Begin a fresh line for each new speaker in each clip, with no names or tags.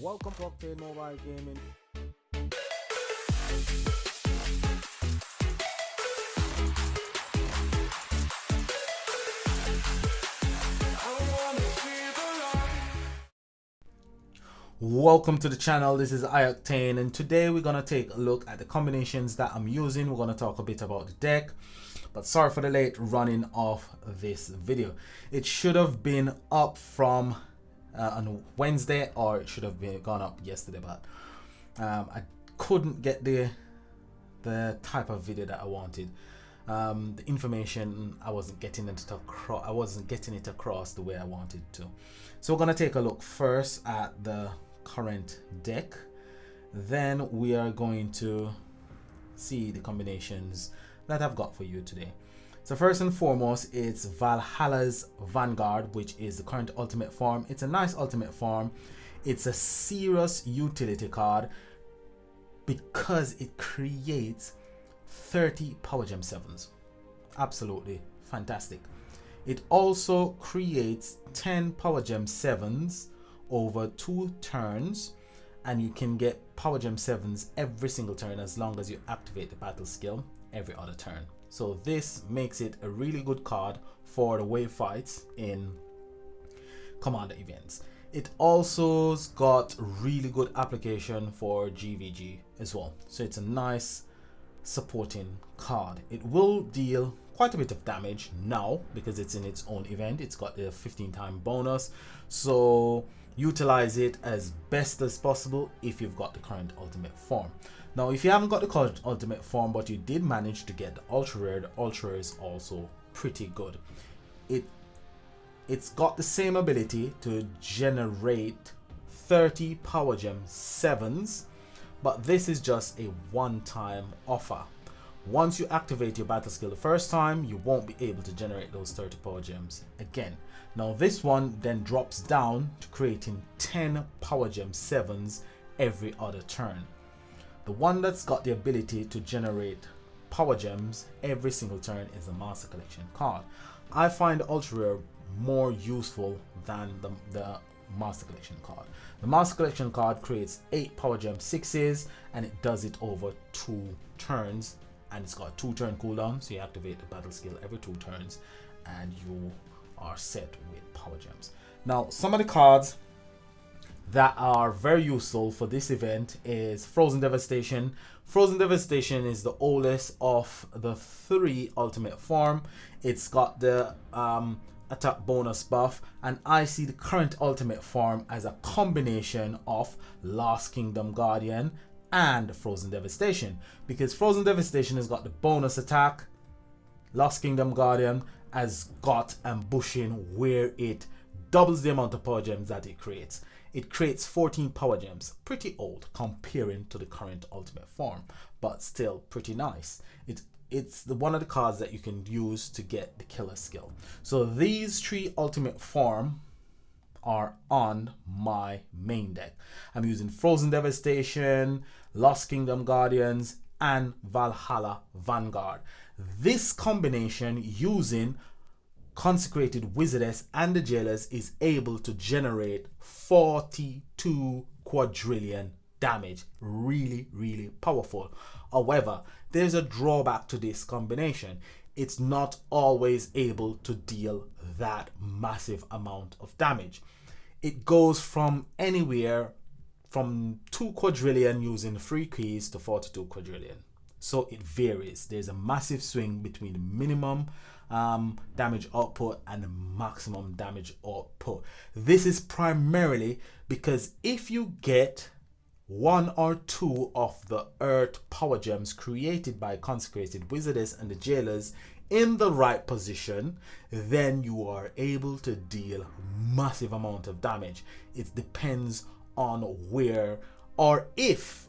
Welcome to Octane Mobile Gaming. Welcome to the channel. This is Octane, and today we're gonna take a look at the combinations that I'm using. We're gonna talk a bit about the deck, but sorry for the late running of this video. It should have been up from on Wednesday, or it should have been gone up yesterday, but I couldn't get the type of video that I wanted. The information I wasn't getting it across the way I wanted to. So we're gonna take a look first at the current deck, then we are going to see the combinations that I've got for you today. So first and foremost, it's Valhalla's Vanguard, which is the current ultimate form. It's a nice ultimate form. It's a serious utility card because it creates 30 Power Gem 7s. Absolutely fantastic. It also creates 10 Power Gem 7s over 2 turns, and you can get Power Gem 7s every single turn as long as you activate the battle skill every other turn. So this makes it a really good card for the wave fights in commander events. It also's got really good application for GVG as well. So it's a nice supporting card. It will deal quite a bit of damage now because it's in its own event. It's got the 15-time bonus, so utilize it as best as possible if you've got the current ultimate form. Now if you haven't got the current ultimate form but you did manage to get the ultra rare, the ultra rare is also pretty good. It's got the same ability to generate 30 Power Gem 7s, but this is just a one-time offer. Once you activate your battle skill the first time, you won't be able to generate those 30 Power Gems again. Now this one then drops down to creating 10 Power Gem 7s every other turn. The one that's got the ability to generate Power Gems every single turn is the Master Collection card. I find the Ultra Rare more useful than the Master Collection card. The Master Collection card creates 8 Power Gem 6s and it does it over 2 turns, and it's got a 2-turn cooldown, so you activate the battle skill every 2 turns and you are set with Power Gems. Now some of the cards that are very useful for this event is Frozen Devastation. Frozen Devastation is the oldest of the 3 ultimate form. It's got the attack bonus buff, and I see the current ultimate form as a combination of Lost Kingdom Guardian and Frozen Devastation, because Frozen Devastation has got the bonus attack. Lost Kingdom Guardian has got ambushing, where it doubles the amount of power gems that it creates. It creates 14 power gems, pretty old comparing to the current ultimate form, but still pretty nice. It's one of the cards that you can use to get the killer skill. So these 3 ultimate form are on my main deck. I'm using Frozen Devastation, Lost Kingdom Guardians, and Valhalla Vanguard. This combination using Consecrated Wizardess and the Jailers is able to generate 42 quadrillion damage. Really powerful. However, there's a drawback to this combination. It's not always able to deal that massive amount of damage. It goes from anywhere from 2 quadrillion using 3 keys to 42 quadrillion. So it varies. There's a massive swing between the minimum damage output and the maximum damage output. This is primarily because if you get 1 or 2 of the Earth Power Gems created by Consecrated Wizardess and the Jailers in the right position, then you are able to deal massive amount of damage. It depends on where or if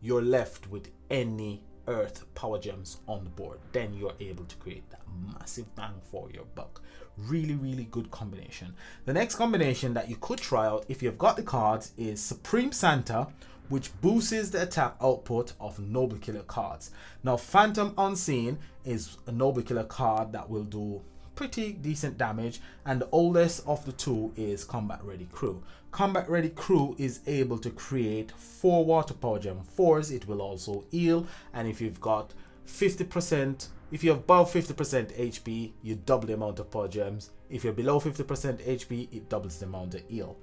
you're left with any Earth Power Gems on the board, then you're able to create that massive bang for your buck. Really good combination. The next combination that you could try out if you've got the cards is Supreme Santa, which boosts the attack output of Noble Killer cards. Now Phantom Unseen is a Noble Killer card that will do pretty decent damage. And the oldest of the two is Combat Ready Crew. Combat Ready Crew is able to create 4 water power gem 4s. It will also heal, and if you've got 50%, if you're above 50% HP, you double the amount of power gems. If you're below 50% HP, it doubles the amount of heal.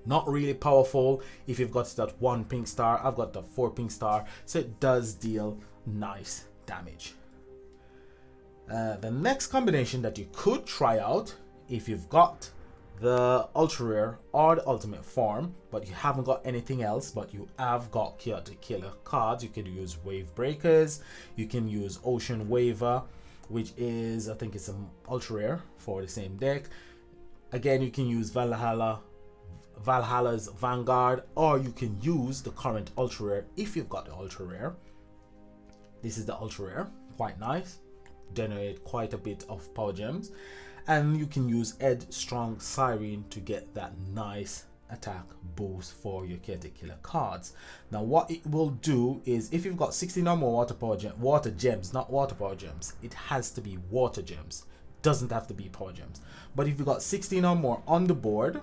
Not really powerful if you've got that 1 pink star. I've got the 4 pink star, so it does deal nice damage. The next combination that you could try out, if you've got the ultra rare or the ultimate form, but you haven't got anything else, but you have got chaotic killer cards, you can use wave breakers, you can use ocean waver, which is, I think it's an ultra rare for the same deck. Again, you can use Valhalla's Vanguard, or you can use the current ultra rare if you've got the ultra rare. This is the ultra rare, quite nice, generate quite a bit of power gems. And you can use Ed Strong Siren to get that nice attack boost for your chaotic killer cards. Now what it will do is, if you've got 16 or more water gems, not water power gems, it has to be water gems, doesn't have to be power gems. But if you've got 16 or more on the board,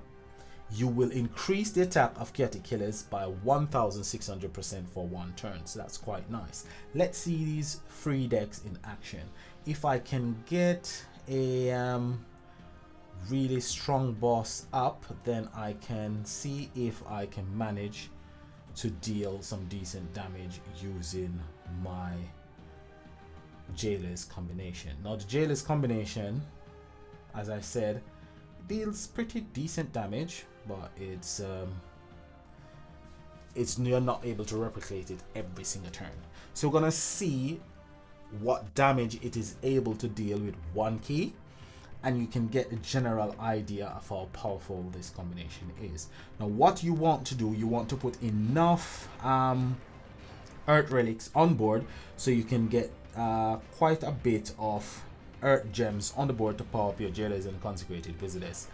you will increase the attack of chaotic killers by 1600% for 1 turn. So that's quite nice. Let's see these 3 decks in action. If I can get a really strong boss up, then I can see if I can manage to deal some decent damage using my Jailer's combination. Now the Jailer's combination, as I said, deals pretty decent damage, but it's you're not able to replicate it every single turn. So we're gonna see what damage it is able to deal with 1 key, and you can get a general idea of how powerful this combination is. Now what you want to do, you want to put enough earth relics on board so you can get quite a bit of earth gems on the board to power up your jailers and consecrated visitors.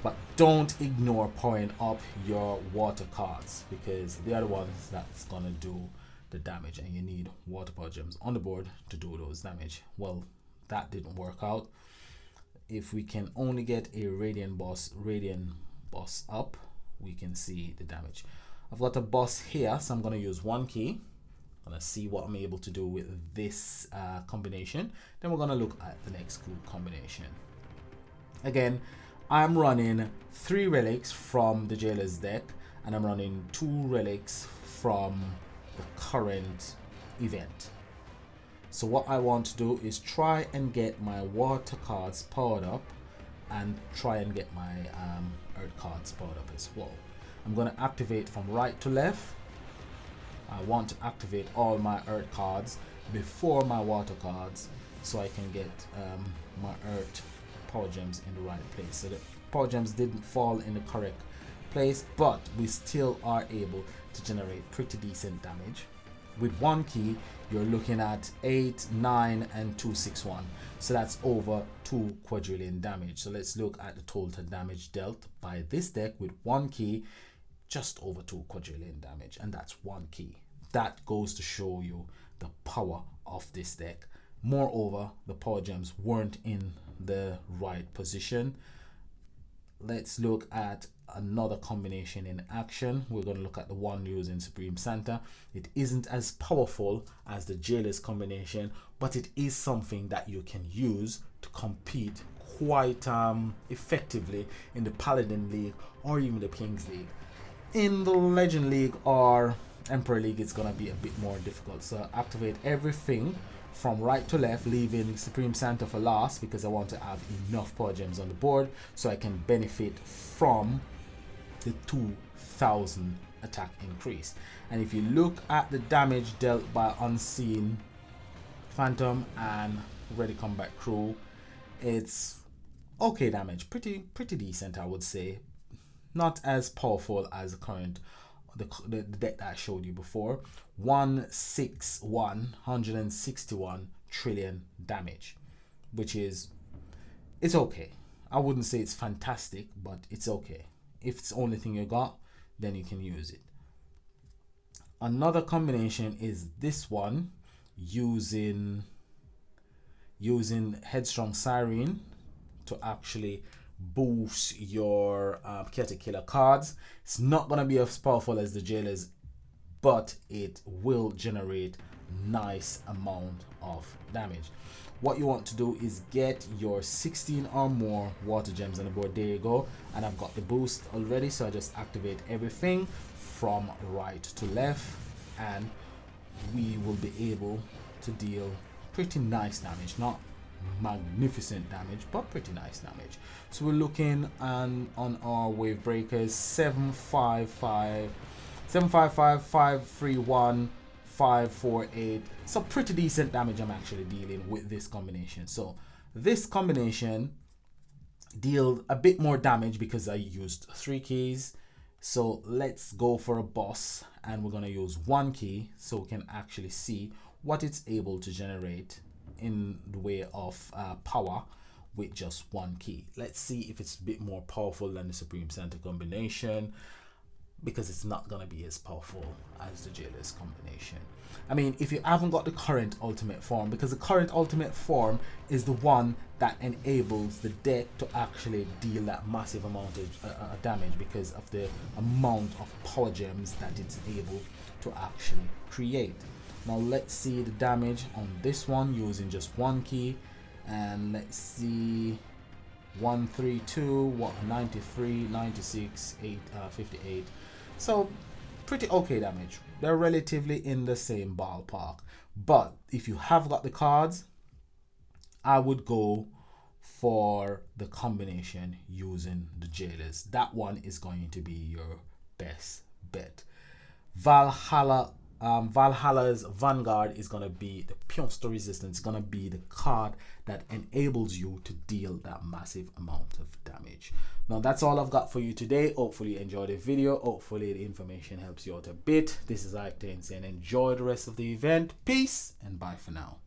But don't ignore powering up your water cards, because they are the ones that's gonna do the damage, and you need water power gems on the board to do those damage. Well, that didn't work out. If we can only get a radiant boss up, we can see the damage. I've got a boss here, so I'm going to use 1 key. I'm going to see what I'm able to do with this combination. Then we're going to look at the next combination. Again, I'm running 3 relics from the Jailer's deck, and I'm running 2 relics from the current event. So what I want to do is try and get my water cards powered up, and try and get my earth cards powered up as well. I'm going to activate from right to left. I want to activate all my earth cards before my water cards, so I can get my earth power gems in the right place. So the power gems didn't fall in the correct place, but we still are able to generate pretty decent damage. With 1 key, you're looking at 8, 9, and 261. So that's over 2 quadrillion damage. So let's look at the total damage dealt by this deck with 1 key, just over 2 quadrillion damage, and that's 1 key. That goes to show you the power of this deck. Moreover, the power gems weren't in the right position. Let's look at another combination in action. We're going to look at the one using Supreme Santa. It isn't as powerful as the Jailer's combination, but it is something that you can use to compete quite effectively in the Paladin League or even the Kings League. In the Legend League or Emperor League, it's going to be a bit more difficult. So activate everything from right to left, leaving Supreme Santa for last, because I want to have enough power gems on the board so I can benefit from the 2000 attack increase. And if you look at the damage dealt by Unseen Phantom and Ready Combat Crew, it's okay damage, pretty decent, I would say. Not as powerful as the current the deck that I showed you before. 161 trillion damage, which is, it's okay. I wouldn't say it's fantastic, but it's okay. If it's the only thing you got, then you can use it. Another combination is this one using using Headstrong Siren to actually boost your Chaotic Killer cards. It's not going to be as powerful as the Jailers, but it will generate nice amount of damage. What you want to do is get your 16 or more water gems on the board. There you go. And I've got the boost already, so I just activate everything from right to left, and we will be able to deal pretty nice damage. Not magnificent damage, but pretty nice damage. So we're looking on our wave breakers 755 531 548. So pretty decent damage I'm actually dealing with this combination. So this combination deals a bit more damage because I used 3 keys. So let's go for a boss, and we're going to use 1 key so we can actually see what it's able to generate in the way of power with just 1 key. Let's see if it's a bit more powerful than the Supreme Center combination, because it's not going to be as powerful as the Jailers combination. I mean, if you haven't got the current ultimate form, because the current ultimate form is the one that enables the deck to actually deal that massive amount of damage because of the amount of power gems that it's able to actually create. Now let's see the damage on this one using just 1 key, and let's see 132, what, 93, 96, 58. So pretty okay damage. They're relatively in the same ballpark. But if you have got the cards, I would go for the combination using the Jailers. That one is going to be your best bet. Valhalla's Vanguard is going to be the Pionce to Resistance. It's going to be the card that enables you to deal that massive amount of damage. Now that's all I've got for you today. Hopefully you enjoyed the video. Hopefully the information helps you out a bit. This is Octane saying enjoy the rest of the event. Peace and bye for now.